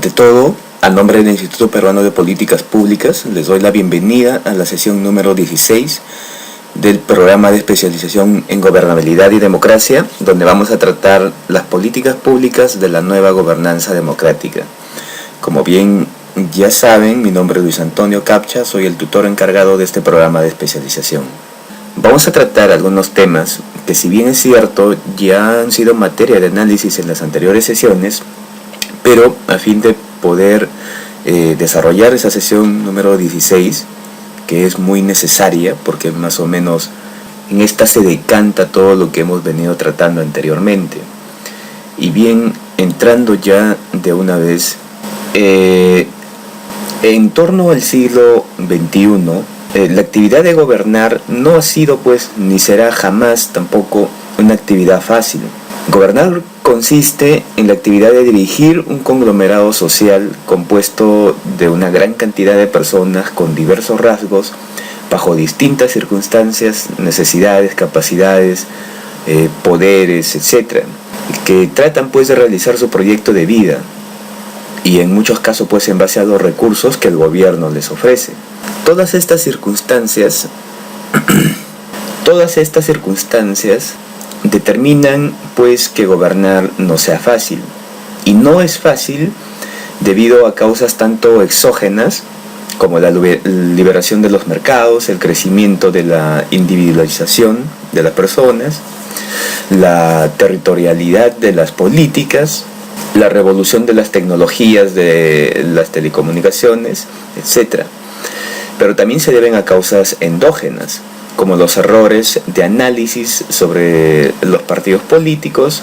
Ante todo, a nombre del Instituto Peruano de Políticas Públicas, les doy la bienvenida a la sesión número 16 del programa de especialización en gobernabilidad y democracia, donde vamos a tratar las políticas públicas de la nueva gobernanza democrática. Como bien ya saben, mi nombre es Luis Antonio Capcha, soy el tutor encargado de este programa de especialización. Vamos a tratar algunos temas que, si bien es cierto, ya han sido materia de análisis en las anteriores sesiones, pero a fin de poder desarrollar esa sesión número 16, que es muy necesaria porque más o menos en esta se decanta todo lo que hemos venido tratando anteriormente. Y bien, entrando ya de una vez, en torno al siglo XXI, la actividad de gobernar no ha sido ni será jamás tampoco una actividad fácil. Gobernar consiste en la actividad de dirigir un conglomerado social compuesto de una gran cantidad de personas con diversos rasgos, bajo distintas circunstancias, necesidades, capacidades, poderes, etc., que tratan de realizar su proyecto de vida, y en muchos casos en base a los recursos que el gobierno les ofrece. Todas estas circunstancias determinan que gobernar no sea fácil, y no es fácil debido a causas tanto exógenas como la liberación de los mercados, el crecimiento de la individualización de las personas, la territorialidad de las políticas, la revolución de las tecnologías de las telecomunicaciones, etc. Pero también se deben a causas endógenas, como los errores de análisis sobre los partidos políticos,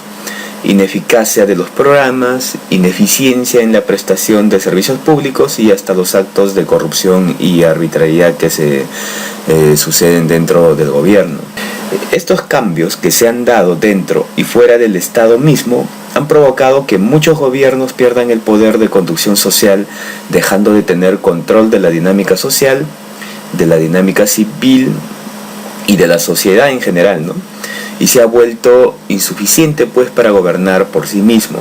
ineficacia de los programas, ineficiencia en la prestación de servicios públicos y hasta los actos de corrupción y arbitrariedad que se suceden dentro del gobierno. Estos cambios que se han dado dentro y fuera del Estado mismo han provocado que muchos gobiernos pierdan el poder de conducción social, dejando de tener control de la dinámica social, de la dinámica civil y de la sociedad en general, ¿no? Y se ha vuelto insuficiente para gobernar por sí mismo,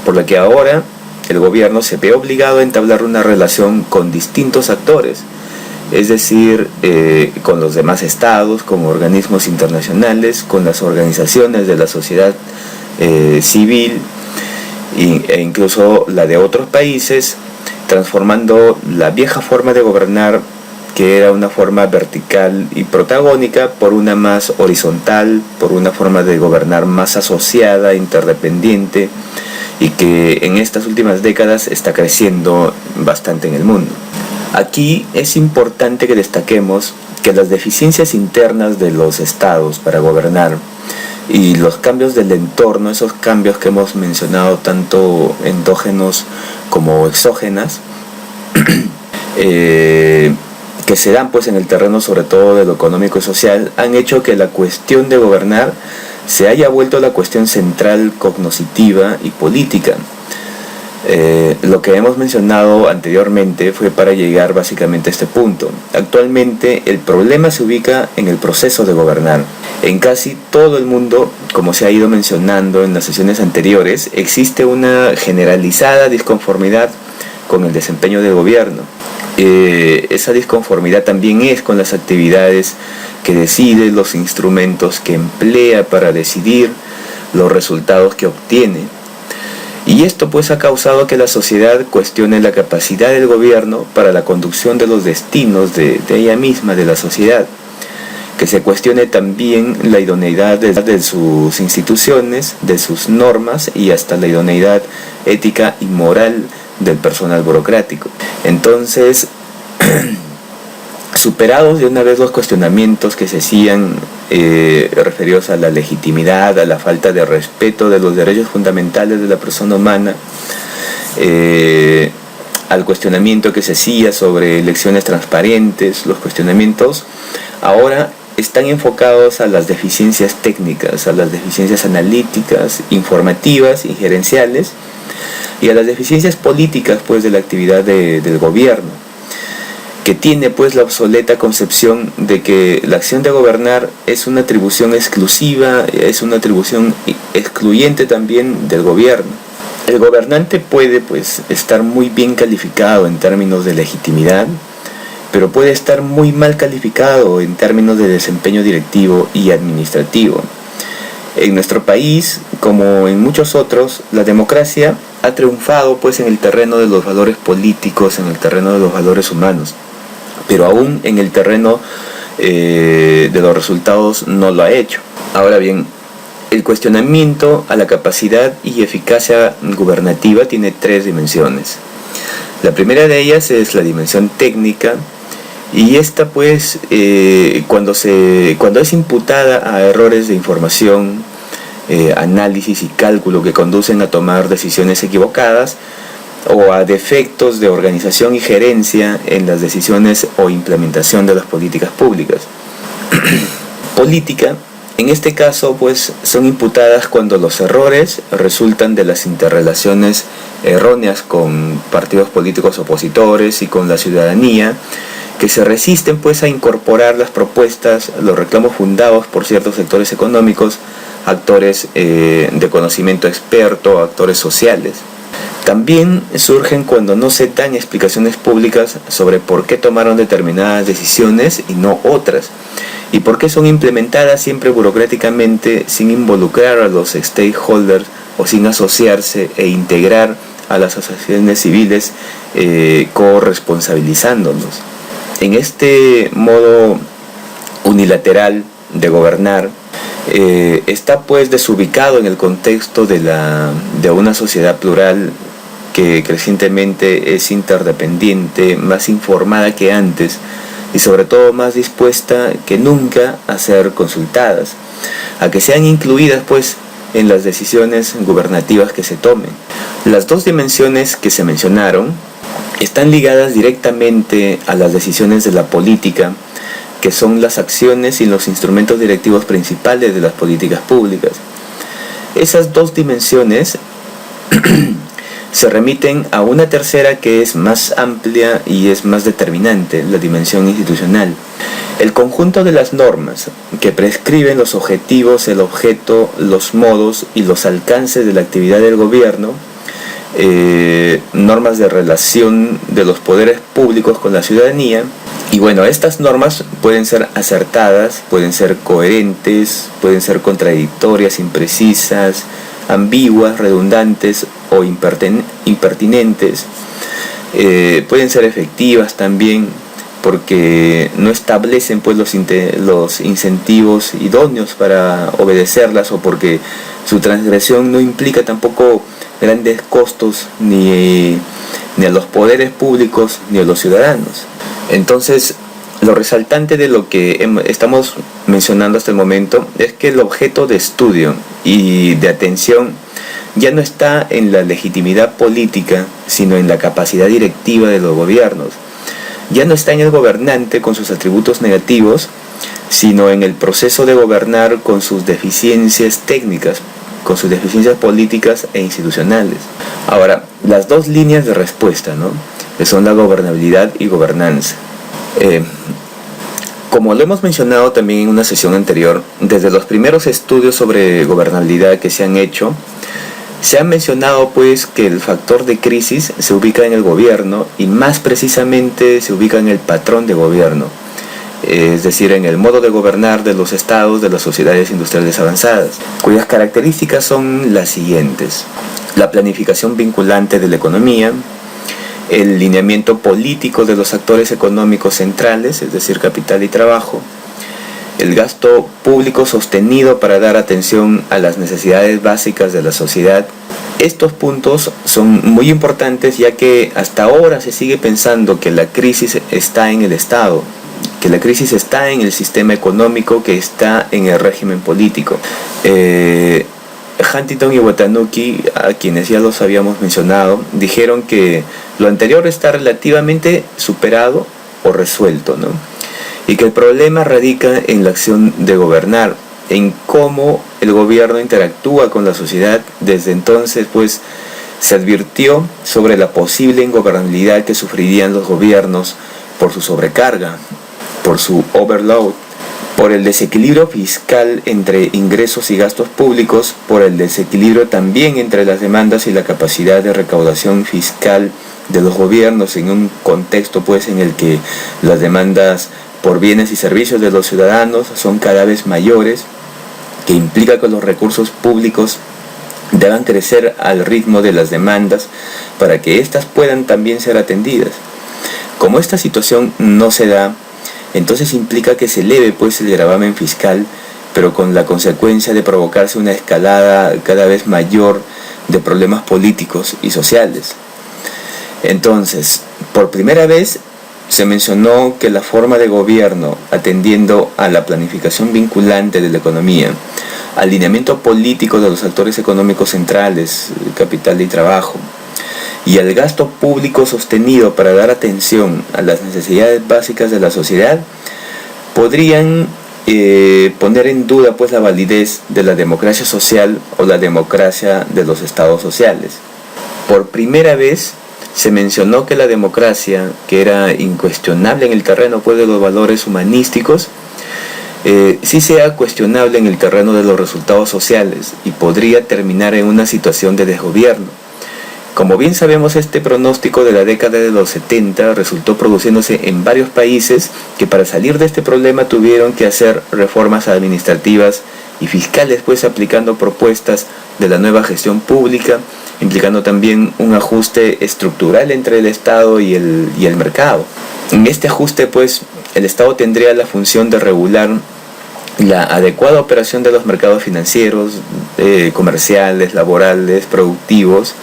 por lo que ahora el gobierno se ve obligado a entablar una relación con distintos actores, es decir, con los demás estados, con organismos internacionales, con las organizaciones de la sociedad civil e incluso la de otros países, transformando la vieja forma de gobernar, que era una forma vertical y protagónica, por una más horizontal, por una forma de gobernar más asociada, interdependiente, y que en estas últimas décadas está creciendo bastante en el mundo. Aquí es importante que destaquemos que las deficiencias internas de los estados para gobernar y los cambios del entorno, esos cambios que hemos mencionado, tanto endógenos como exógenas, que se dan en el terreno sobre todo de lo económico y social, han hecho que la cuestión de gobernar se haya vuelto la cuestión central, cognoscitiva y política. Lo que hemos mencionado anteriormente fue para llegar básicamente a este punto. Actualmente el problema se ubica en el proceso de gobernar. En casi todo el mundo, como se ha ido mencionando en las sesiones anteriores, existe una generalizada disconformidad con el desempeño del gobierno. Esa disconformidad también es con las actividades que decide, los instrumentos que emplea para decidir, los resultados que obtiene. Y esto ha causado que la sociedad cuestione la capacidad del gobierno para la conducción de los destinos de ella misma, de la sociedad, que se cuestione también la idoneidad de sus instituciones, de sus normas y hasta la idoneidad ética y moral del personal burocrático. Entonces, superados de una vez los cuestionamientos que se hacían referidos a la legitimidad, a la falta de respeto de los derechos fundamentales de la persona humana, al cuestionamiento que se hacía sobre elecciones transparentes, los cuestionamientos ahora están enfocados a las deficiencias técnicas, a las deficiencias analíticas, informativas y gerenciales, y a las deficiencias políticas de la actividad del gobierno, que tiene la obsoleta concepción de que la acción de gobernar es una atribución exclusiva, es una atribución excluyente también del gobierno. El gobernante puede pues estar muy bien calificado en términos de legitimidad, pero puede estar muy mal calificado en términos de desempeño directivo y administrativo. En nuestro país, como en muchos otros, la democracia ha triunfado pues en el terreno de los valores políticos, en el terreno de los valores humanos, pero aún en el terreno de los resultados no lo ha hecho. Ahora bien, el cuestionamiento a la capacidad y eficacia gubernativa tiene tres dimensiones. La primera de ellas es la dimensión técnica, y esta pues cuando es imputada a errores de información, análisis y cálculo que conducen a tomar decisiones equivocadas, o a defectos de organización y gerencia en las decisiones o implementación de las políticas públicas. Política, en este caso pues son imputadas cuando los errores resultan de las interrelaciones erróneas con partidos políticos opositores y con la ciudadanía, que se resisten pues a incorporar las propuestas, los reclamos fundados por ciertos sectores económicos, actores de conocimiento experto, actores sociales. También surgen cuando no se dan explicaciones públicas sobre por qué tomaron determinadas decisiones y no otras, y por qué son implementadas siempre burocráticamente sin involucrar a los stakeholders o sin asociarse e integrar a las asociaciones civiles, corresponsabilizándonos. En este modo unilateral de gobernar, está pues desubicado en el contexto de una sociedad plural que crecientemente es interdependiente, más informada que antes y sobre todo más dispuesta que nunca a ser consultadas, a que sean incluidas pues en las decisiones gubernativas que se tomen. Las dos dimensiones que se mencionaron están ligadas directamente a las decisiones de la política, que son las acciones y los instrumentos directivos principales de las políticas públicas. Esas dos dimensiones se remiten a una tercera que es más amplia y es más determinante, la dimensión institucional. El conjunto de las normas que prescriben los objetivos, el objeto, los modos y los alcances de la actividad del gobierno, normas de relación de los poderes públicos con la ciudadanía. Y bueno, estas normas pueden ser acertadas, pueden ser coherentes, pueden ser contradictorias, imprecisas, ambiguas, redundantes o impertinentes. Pueden ser efectivas también porque no establecen pues los incentivos idóneos para obedecerlas, o porque su transgresión no implica tampoco grandes costos ni a los poderes públicos ni a los ciudadanos. Entonces, lo resaltante de lo que estamos mencionando hasta el momento es que el objeto de estudio y de atención ya no está en la legitimidad política, sino en la capacidad directiva de los gobiernos. Ya no está en el gobernante con sus atributos negativos, sino en el proceso de gobernar con sus deficiencias técnicas, con sus deficiencias políticas e institucionales. Ahora, las dos líneas de respuesta, ¿no?, que son la gobernabilidad y gobernanza. Como lo hemos mencionado también en una sesión anterior, desde los primeros estudios sobre gobernabilidad que se han hecho, se ha mencionado pues que el factor de crisis se ubica en el gobierno, y más precisamente se ubica en el patrón de gobierno, es decir, en el modo de gobernar de los estados de las sociedades industriales avanzadas, cuyas características son las siguientes: la planificación vinculante de la economía, el lineamiento político de los actores económicos centrales, es decir, capital y trabajo, el gasto público sostenido para dar atención a las necesidades básicas de la sociedad. Estos puntos son muy importantes, ya que hasta ahora se sigue pensando que la crisis está en el Estado, que la crisis está en el sistema económico, que está en el régimen político. Huntington y Watanuki, a quienes ya los habíamos mencionado, dijeron que lo anterior está relativamente superado o resuelto, ¿no?, y que el problema radica en la acción de gobernar, en cómo el gobierno interactúa con la sociedad. Desde entonces pues se advirtió sobre la posible ingobernabilidad que sufrirían los gobiernos por su sobrecarga, por su overload, por el desequilibrio fiscal entre ingresos y gastos públicos, por el desequilibrio también entre las demandas y la capacidad de recaudación fiscal de los gobiernos en un contexto pues en el que las demandas por bienes y servicios de los ciudadanos son cada vez mayores, que implica que los recursos públicos deban crecer al ritmo de las demandas para que éstas puedan también ser atendidas. Como esta situación no se da, entonces implica que se eleve pues el gravamen fiscal, pero con la consecuencia de provocarse una escalada cada vez mayor de problemas políticos y sociales. Entonces, por primera vez se mencionó que la forma de gobierno, atendiendo a la planificación vinculante de la economía, alineamiento político de los actores económicos centrales, capital y trabajo, y el gasto público sostenido para dar atención a las necesidades básicas de la sociedad, podrían poner en duda pues la validez de la democracia social o la democracia de los estados sociales. Por primera vez se mencionó que la democracia, que era incuestionable en el terreno pues de los valores humanísticos, sí sea cuestionable en el terreno de los resultados sociales y podría terminar en una situación de desgobierno. Como bien sabemos, este pronóstico de la década de los 70 resultó produciéndose en varios países que para salir de este problema tuvieron que hacer reformas administrativas y fiscales, pues aplicando propuestas de la nueva gestión pública, implicando también un ajuste estructural entre el Estado y el mercado. En este ajuste, pues, el Estado tendría la función de regular la adecuada operación de los mercados financieros, comerciales, laborales, productivos,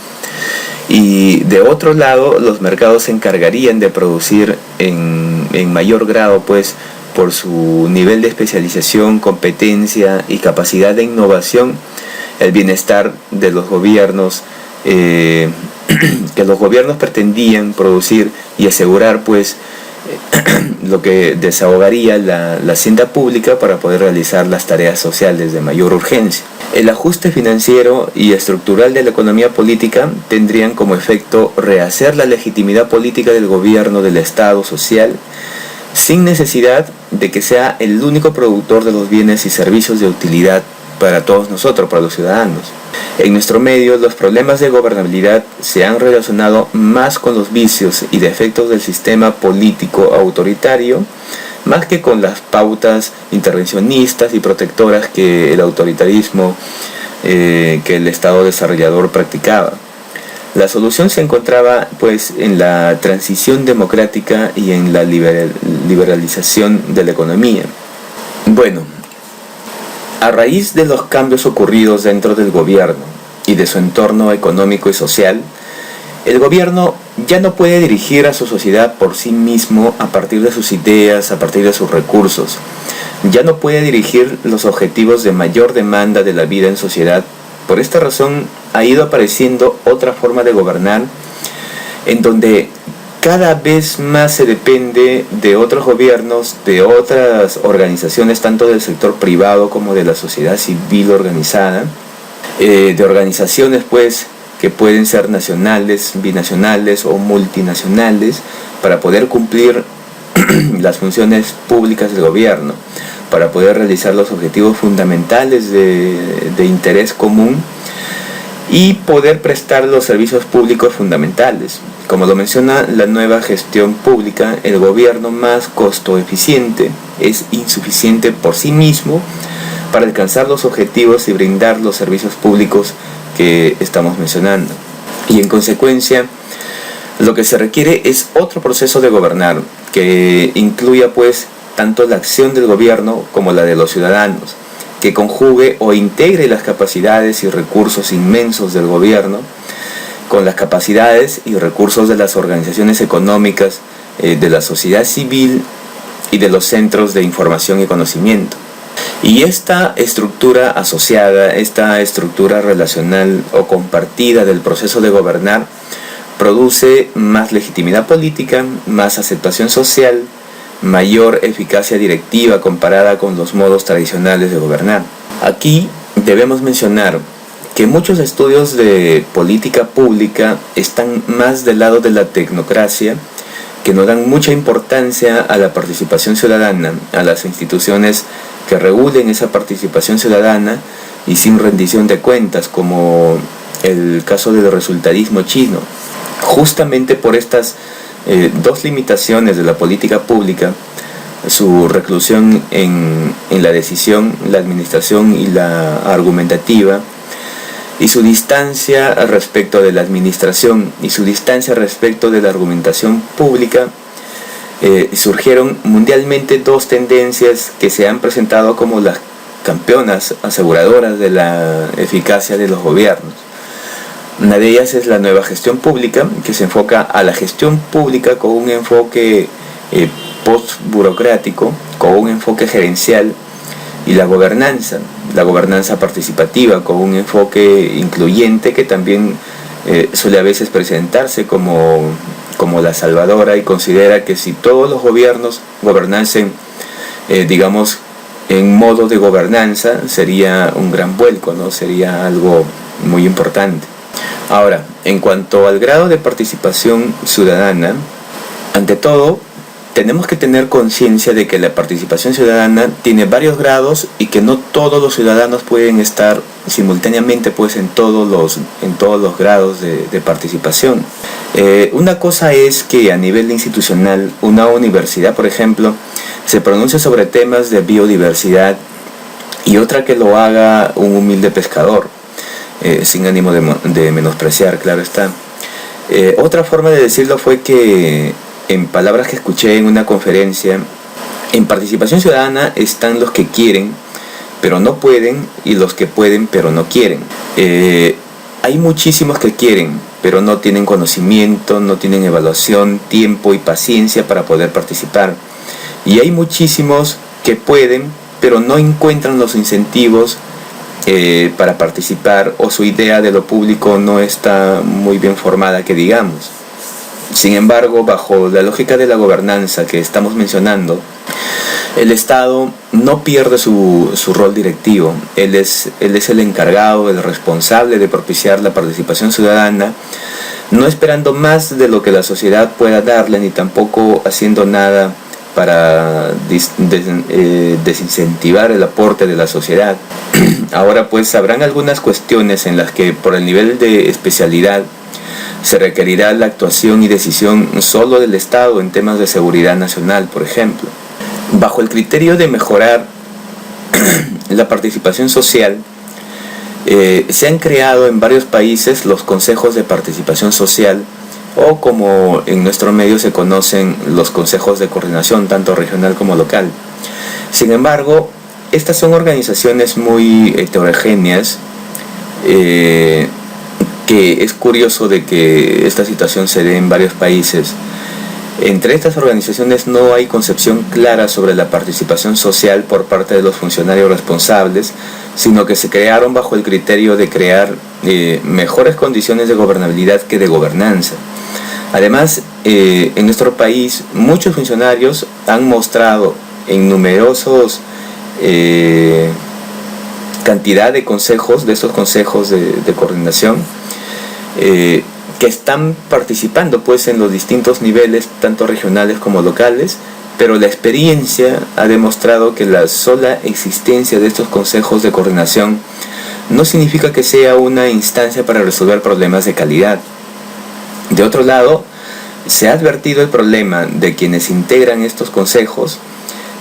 y de otro lado los mercados se encargarían de producir en mayor grado pues por su nivel de especialización, competencia y capacidad de innovación el bienestar de los gobiernos que los gobiernos pretendían producir y asegurar pues lo que desahogaría la hacienda pública para poder realizar las tareas sociales de mayor urgencia. El ajuste financiero y estructural de la economía política tendrían como efecto rehacer la legitimidad política del gobierno del Estado social sin necesidad de que sea el único productor de los bienes y servicios de utilidad para todos nosotros, para los ciudadanos. En nuestro medio, los problemas de gobernabilidad se han relacionado más con los vicios y defectos del sistema político autoritario, más que con las pautas intervencionistas y protectoras que el autoritarismo, que el Estado desarrollador practicaba. La solución se encontraba pues en la transición democrática y en la liberalización de la economía. Bueno, a raíz de los cambios ocurridos dentro del gobierno y de su entorno económico y social, el gobierno ya no puede dirigir a su sociedad por sí mismo a partir de sus ideas, a partir de sus recursos. Ya no puede dirigir los objetivos de mayor demanda de la vida en sociedad. Por esta razón ha ido apareciendo otra forma de gobernar en donde cada vez más se depende de otros gobiernos, de otras organizaciones, tanto del sector privado como de la sociedad civil organizada, de organizaciones pues que pueden ser nacionales, binacionales o multinacionales, para poder cumplir las funciones públicas del gobierno, para poder realizar los objetivos fundamentales de interés común y poder prestar los servicios públicos fundamentales. Como lo menciona la nueva gestión pública, el gobierno más costo eficiente es insuficiente por sí mismo para alcanzar los objetivos y brindar los servicios públicos que estamos mencionando. Y en consecuencia, lo que se requiere es otro proceso de gobernar que incluya pues tanto la acción del gobierno como la de los ciudadanos, que conjugue o integre las capacidades y recursos inmensos del gobierno con las capacidades y recursos de las organizaciones económicas, de la sociedad civil y de los centros de información y conocimiento. Y esta estructura asociada, esta estructura relacional o compartida del proceso de gobernar, produce más legitimidad política, más aceptación social, mayor eficacia directiva comparada con los modos tradicionales de gobernar. Aquí debemos mencionar que muchos estudios de política pública están más del lado de la tecnocracia, que no dan mucha importancia a la participación ciudadana, a las instituciones que regulen esa participación ciudadana y sin rendición de cuentas, como el caso del resultadismo chino. Justamente por estas dos limitaciones de la política pública, su reclusión en la decisión, la administración y la argumentativa, y su distancia respecto de la administración y su distancia respecto de la argumentación pública, surgieron mundialmente dos tendencias que se han presentado como las campeonas aseguradoras de la eficacia de los gobiernos. Una de ellas es la nueva gestión pública, que se enfoca a la gestión pública con un enfoque post-burocrático, con un enfoque gerencial, y la gobernanza participativa, con un enfoque incluyente que también suele a veces presentarse como la salvadora, y considera que si todos los gobiernos gobernasen, digamos, en modo de gobernanza, sería un gran vuelco, ¿no? Sería algo muy importante. Ahora, en cuanto al grado de participación ciudadana, ante todo, tenemos que tener conciencia de que la participación ciudadana tiene varios grados y que no todos los ciudadanos pueden estar simultáneamente pues en todos los grados de participación. Una cosa es que a nivel institucional una universidad, por ejemplo, se pronuncie sobre temas de biodiversidad, y otra que lo haga un humilde pescador, sin ánimo de menospreciar, claro está. Otra forma de decirlo fue que, en palabras que escuché en una conferencia, en participación ciudadana están los que quieren pero no pueden, y los que pueden pero no quieren. Hay muchísimos que quieren pero no tienen conocimiento, no tienen evaluación, tiempo y paciencia para poder participar. Y hay muchísimos que pueden pero no encuentran los incentivos para participar, o su idea de lo público no está muy bien formada, que digamos. Sin embargo, bajo la lógica de la gobernanza que estamos mencionando, el Estado no pierde su rol directivo. Él es el encargado, el responsable de propiciar la participación ciudadana, no esperando más de lo que la sociedad pueda darle, ni tampoco haciendo nada para desincentivar el aporte de la sociedad. Ahora pues habrán algunas cuestiones en las que, por el nivel de especialidad, se requerirá la actuación y decisión solo del Estado en temas de seguridad nacional, por ejemplo. Bajo el criterio de mejorar la participación social, se han creado en varios países los consejos de participación social, o como en nuestro medio se conocen, los consejos de coordinación, tanto regional como local. Sin embargo, estas son organizaciones muy heterogéneas, que es curioso de que esta situación se dé en varios países. Entre estas organizaciones no hay concepción clara sobre la participación social por parte de los funcionarios responsables, sino que se crearon bajo el criterio de crear mejores condiciones de gobernabilidad que de gobernanza. Además, en nuestro país muchos funcionarios han mostrado en numerosos cantidad de consejos, de estos consejos de coordinación, que están participando pues en los distintos niveles, tanto regionales como locales, pero la experiencia ha demostrado que la sola existencia de estos consejos de coordinación no significa que sea una instancia para resolver problemas de calidad. De otro lado, se ha advertido el problema de quienes integran estos consejos,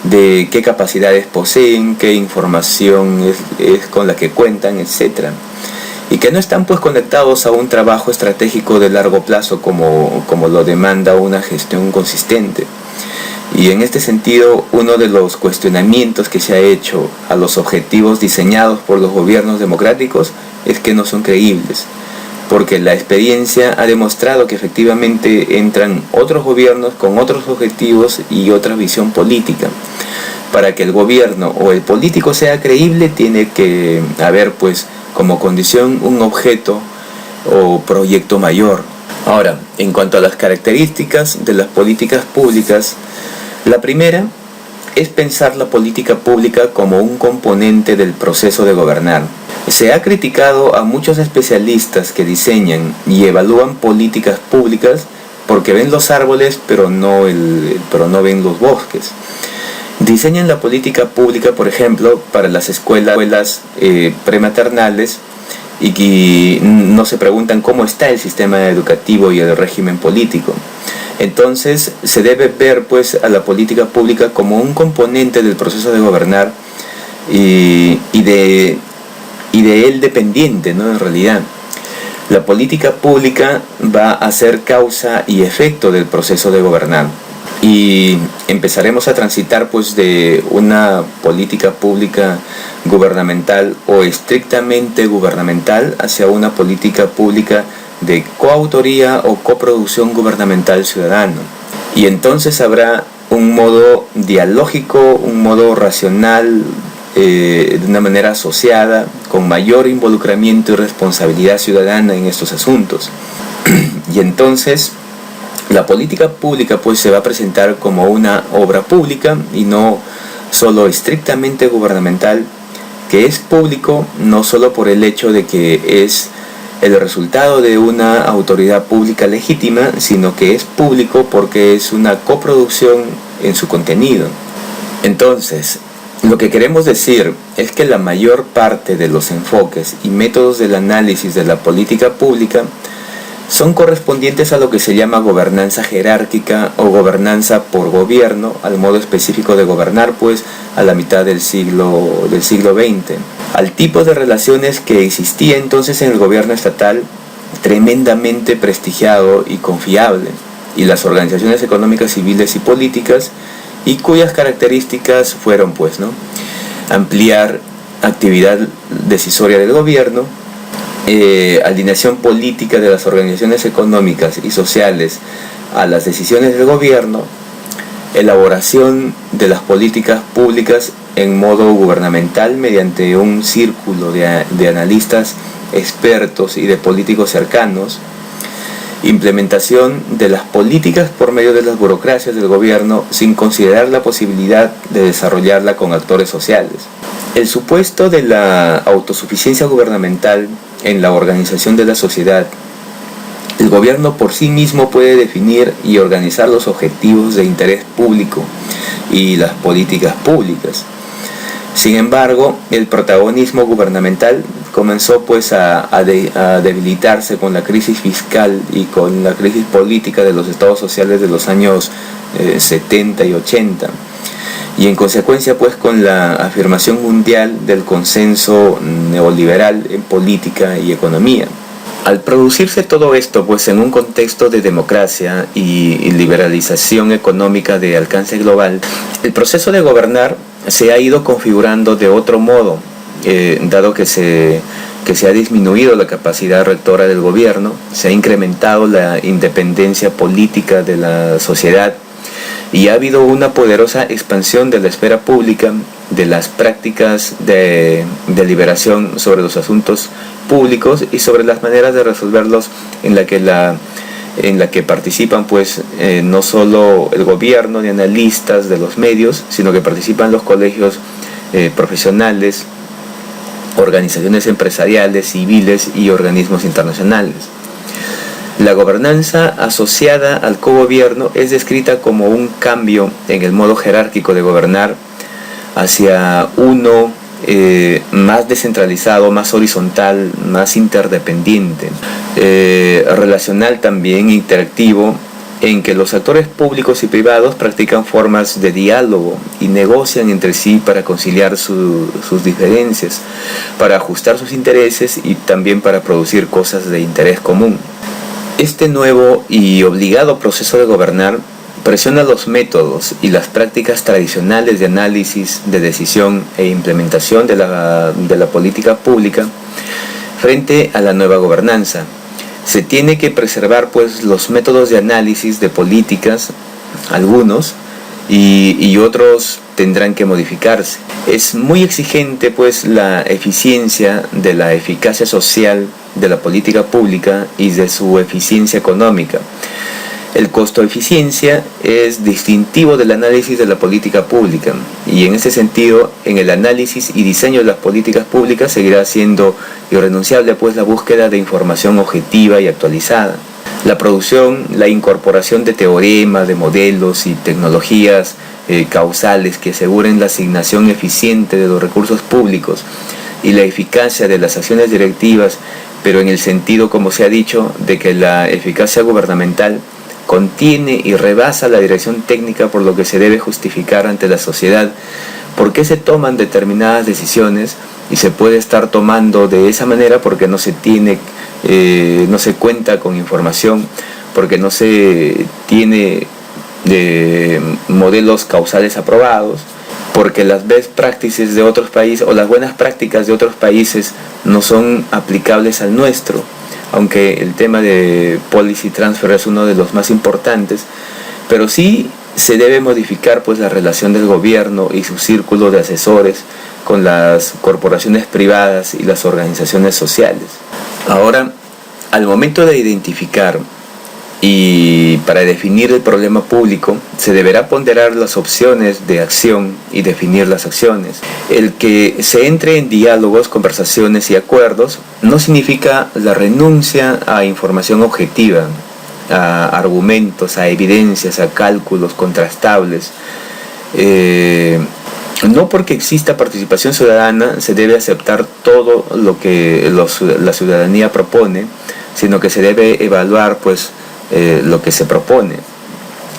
de qué capacidades poseen, qué información es con la que cuentan, etc., y que no están pues conectados a un trabajo estratégico de largo plazo como lo demanda una gestión consistente. Y en este sentido, uno de los cuestionamientos que se ha hecho a los objetivos diseñados por los gobiernos democráticos es que no son creíbles, porque la experiencia ha demostrado que efectivamente entran otros gobiernos con otros objetivos y otra visión política. Para que el gobierno o el político sea creíble, tiene que haber pues como condición un objeto o proyecto mayor. Ahora, en cuanto a las características de las políticas públicas, la primera es pensar la política pública como un componente del proceso de gobernar. Se ha criticado a muchos especialistas que diseñan y evalúan políticas públicas porque ven los árboles pero no ven los bosques. Diseñan la política pública, por ejemplo, para las escuelas prematernales y que no se preguntan cómo está el sistema educativo y el régimen político. Entonces se debe ver pues a la política pública como un componente del proceso de gobernar y de él dependiente, ¿no? En realidad, la política pública va a ser causa y efecto del proceso de gobernar. Y empezaremos a transitar pues de una política pública gubernamental o estrictamente gubernamental hacia una política pública de coautoría o coproducción gubernamental ciudadano. Y entonces habrá un modo dialógico, un modo racional, de una manera asociada, con mayor involucramiento y responsabilidad ciudadana en estos asuntos. Y entonces la política pública pues se va a presentar como una obra pública y no solo estrictamente gubernamental, que es público no solo por el hecho de que es el resultado de una autoridad pública legítima, sino que es público porque es una coproducción en su contenido. Entonces, lo que queremos decir es que la mayor parte de los enfoques y métodos del análisis de la política pública son correspondientes a lo que se llama gobernanza jerárquica o gobernanza por gobierno, al modo específico de gobernar pues a la mitad del siglo XX, al tipo de relaciones que existía entonces en el gobierno estatal, tremendamente prestigiado y confiable, y las organizaciones económicas, civiles y políticas, y cuyas características fueron pues, ¿no?, ampliar actividad decisoria del gobierno, alineación política de las organizaciones económicas y sociales a las decisiones del gobierno, elaboración de las políticas públicas en modo gubernamental mediante un círculo de analistas expertos y de políticos cercanos, implementación de las políticas por medio de las burocracias del gobierno sin considerar la posibilidad de desarrollarla con actores sociales. El supuesto de la autosuficiencia gubernamental en la organización de la sociedad. El gobierno por sí mismo puede definir y organizar los objetivos de interés público y las políticas públicas. Sin embargo, el protagonismo gubernamental comenzó pues a debilitarse con la crisis fiscal y con la crisis política de los estados sociales de los años 70 y 80. Y en consecuencia pues con la afirmación mundial del consenso neoliberal en política y economía. Al producirse todo esto pues en un contexto de democracia y liberalización económica de alcance global, el proceso de gobernar se ha ido configurando de otro modo, dado que se ha disminuido la capacidad rectora del gobierno, se ha incrementado la independencia política de la sociedad, y ha habido una poderosa expansión de la esfera pública, de las prácticas de deliberación sobre los asuntos públicos y sobre las maneras de resolverlos en la que participan pues no solo el gobierno ni analistas de los medios, sino que participan los colegios profesionales, organizaciones empresariales, civiles y organismos internacionales. La gobernanza asociada al cogobierno es descrita como un cambio en el modo jerárquico de gobernar hacia uno más descentralizado, más horizontal, más interdependiente, relacional también, interactivo, en que los actores públicos y privados practican formas de diálogo y negocian entre sí para conciliar sus diferencias, para ajustar sus intereses y también para producir cosas de interés común. Este nuevo y obligado proceso de gobernar presiona los métodos y las prácticas tradicionales de análisis, de decisión e implementación de la política pública frente a la nueva gobernanza. Se tiene que preservar pues los métodos de análisis de políticas, algunos, y otros tendrán que modificarse. Es muy exigente pues la eficiencia de la eficacia social de la política pública y de su eficiencia económica. El costo-eficiencia es distintivo del análisis de la política pública, y en ese sentido, en el análisis y diseño de las políticas públicas seguirá siendo irrenunciable pues la búsqueda de información objetiva y actualizada. La producción, la incorporación de teoremas, de modelos y tecnologías causales que aseguren la asignación eficiente de los recursos públicos y la eficacia de las acciones directivas, pero en el sentido, como se ha dicho, de que la eficacia gubernamental contiene y rebasa la dirección técnica, por lo que se debe justificar ante la sociedad por qué se toman determinadas decisiones, y se puede estar tomando de esa manera porque no se cuenta con información, porque no se tiene modelos causales aprobados, porque las best practices de otros países o las buenas prácticas de otros países no son aplicables al nuestro, aunque el tema de policy transfer es uno de los más importantes, pero sí se debe modificar pues la relación del gobierno y su círculo de asesores con las corporaciones privadas y las organizaciones sociales. Ahora, al momento de identificar y para definir el problema público, se deberá ponderar las opciones de acción y definir las acciones. El que se entre en diálogos, conversaciones y acuerdos no significa la renuncia a información objetiva, a argumentos, a evidencias, a cálculos contrastables. No porque exista participación ciudadana se debe aceptar todo lo que la ciudadanía propone, sino que se debe evaluar pues lo que se propone.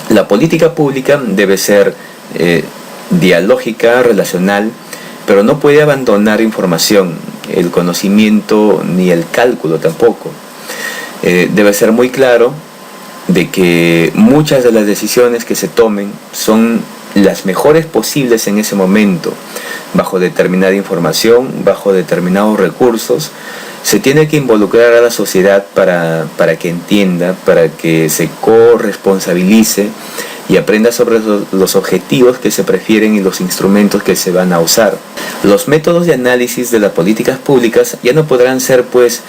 La política pública debe ser dialógica, relacional, pero no puede abandonar información, el conocimiento ni el cálculo tampoco. Debe ser muy claro de que muchas de las decisiones que se tomen son las mejores posibles en ese momento, bajo determinada información, bajo determinados recursos. Se tiene que involucrar a la sociedad para que entienda, para que se corresponsabilice y aprenda sobre los objetivos que se prefieren y los instrumentos que se van a usar. Los métodos de análisis de las políticas públicas ya no podrán ser pues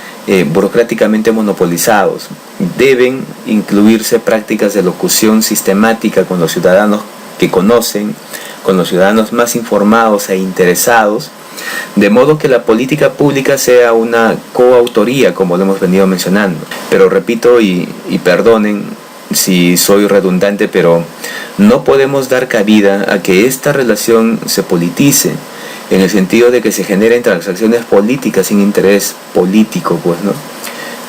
burocráticamente monopolizados. Deben incluirse prácticas de locución sistemática con los ciudadanos que conocen, con los ciudadanos más informados e interesados, de modo que la política pública sea una coautoría, como lo hemos venido mencionando. Pero repito y perdonen si soy redundante, pero no podemos dar cabida a que esta relación se politice, en el sentido de que se generen transacciones políticas sin interés político, pues, ¿no?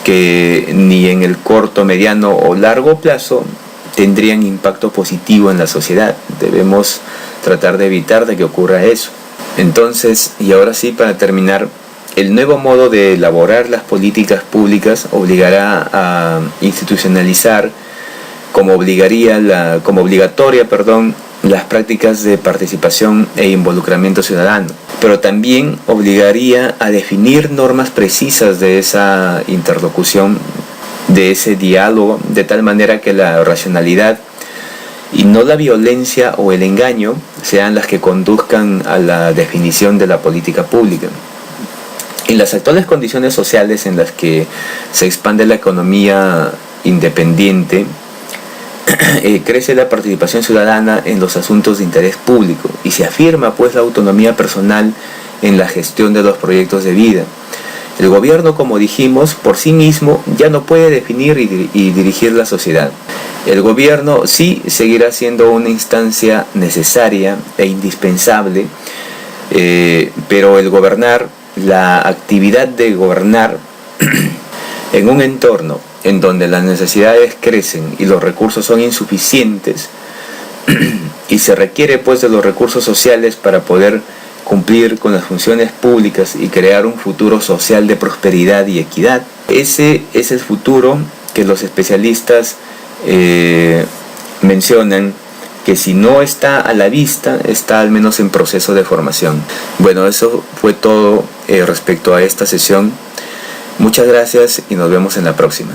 Que ni en el corto, mediano o largo plazo tendrían impacto positivo en la sociedad. Debemos tratar de evitar de que ocurra eso. Entonces, y ahora sí, para terminar, el nuevo modo de elaborar las políticas públicas obligará a institucionalizar como obligatoria, las prácticas de participación e involucramiento ciudadano, pero también obligaría a definir normas precisas de esa interlocución, de ese diálogo, de tal manera que la racionalidad y no la violencia o el engaño sean las que conduzcan a la definición de la política pública. En las actuales condiciones sociales en las que se expande la economía independiente, crece la participación ciudadana en los asuntos de interés público y se afirma pues la autonomía personal en la gestión de los proyectos de vida. El gobierno, como dijimos, por sí mismo ya no puede definir y dirigir la sociedad. El gobierno sí seguirá siendo una instancia necesaria e indispensable, pero el gobernar, la actividad de gobernar en un entorno en donde las necesidades crecen y los recursos son insuficientes y se requiere pues de los recursos sociales para poder cumplir con las funciones públicas y crear un futuro social de prosperidad y equidad. Ese es el futuro que los especialistas mencionan que si no está a la vista, está al menos en proceso de formación. Bueno, eso fue todo respecto a esta sesión. Muchas gracias y nos vemos en la próxima.